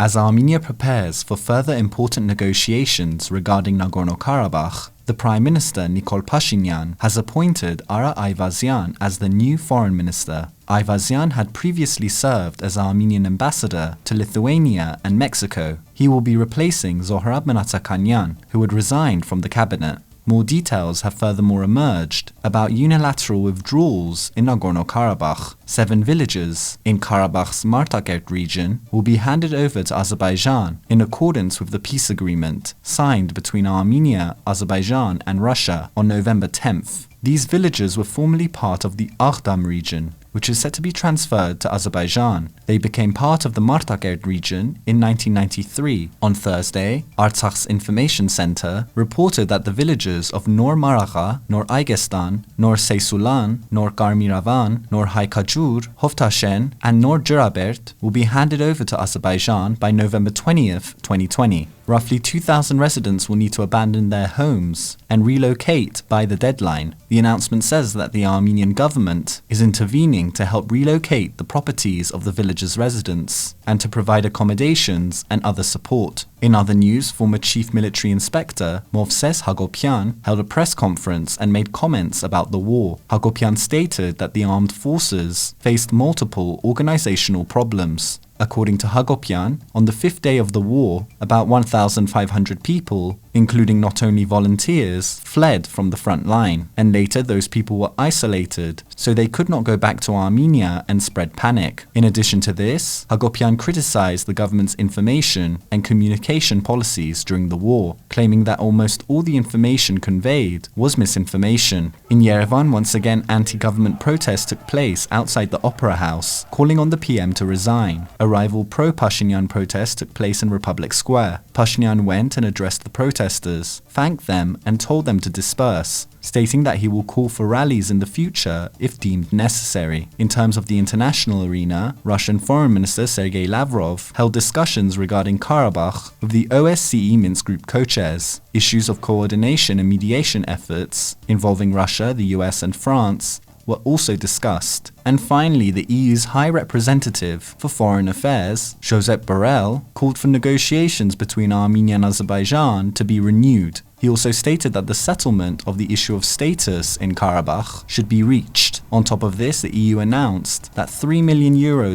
As Armenia prepares for further important negotiations regarding Nagorno-Karabakh, the Prime Minister Nikol Pashinyan has appointed Ara Ayvazyan as the new foreign minister. Ayvazyan had previously served as Armenian ambassador to Lithuania and Mexico. He will be replacing Zohrab Minatakyanyan, who had resigned from the cabinet. More details have furthermore emerged about unilateral withdrawals in Nagorno-Karabakh. 7 villages in Karabakh's Martakert region will be handed over to Azerbaijan in accordance with the peace agreement signed between Armenia, Azerbaijan and Russia on November 10th. These villages were formerly part of the Aghdam region, which is set to be transferred to Azerbaijan. They became part of the Martakert region in 1993. On Thursday, Artsakh's information center reported that the villages of Nor Maraga, Nor Aygestan, Nor Seysulan, Nor Karmiravan, Nor Haykajur, Hovtashen, and Nor Jurabert will be handed over to Azerbaijan by November 20th, 2020. Roughly 2,000 residents will need to abandon their homes and relocate by the deadline. The announcement says that the Armenian government is intervening to help relocate the properties of the village's residents and to provide accommodations and other support. In other news, former Chief Military Inspector Movses Hagopian held a press conference and made comments about the war. Hagopian stated that the armed forces faced multiple organizational problems. According to Hagopian, on the 5th day of the war, about 1,500 people, including not only volunteers, fled from the front line, and later those people were isolated, so they could not go back to Armenia and spread panic. In addition to this, Hagopian criticized the government's information and communication policies during the war, claiming that almost all the information conveyed was misinformation. In Yerevan, once again anti-government protests took place outside the Opera House, calling on the PM to resign. A rival pro-Pashinyan protest took place in Republic Square. Pashinyan went and addressed the protesters, thanked them and told them to disperse, stating that he will call for rallies in the future if deemed necessary. In terms of the international arena, Russian Foreign Minister Sergei Lavrov held discussions regarding Karabakh with the OSCE Minsk Group Co-Chairs. Issues of coordination and mediation efforts involving Russia, the US and France were also discussed. And finally, the EU's High Representative for Foreign Affairs, Josep Borrell, called for negotiations between Armenia and Azerbaijan to be renewed. He also stated that the settlement of the issue of status in Karabakh should be reached. On top of this, the EU announced that €3 million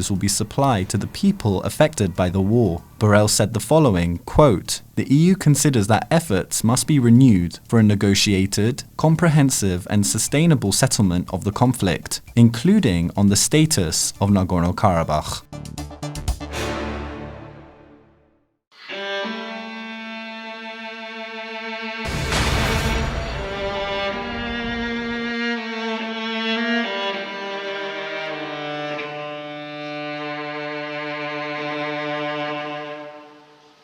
will be supplied to the people affected by the war. Borrell said the following, quote, "The EU considers that efforts must be renewed for a negotiated, comprehensive and sustainable settlement of the conflict, including on the status of Nagorno-Karabakh."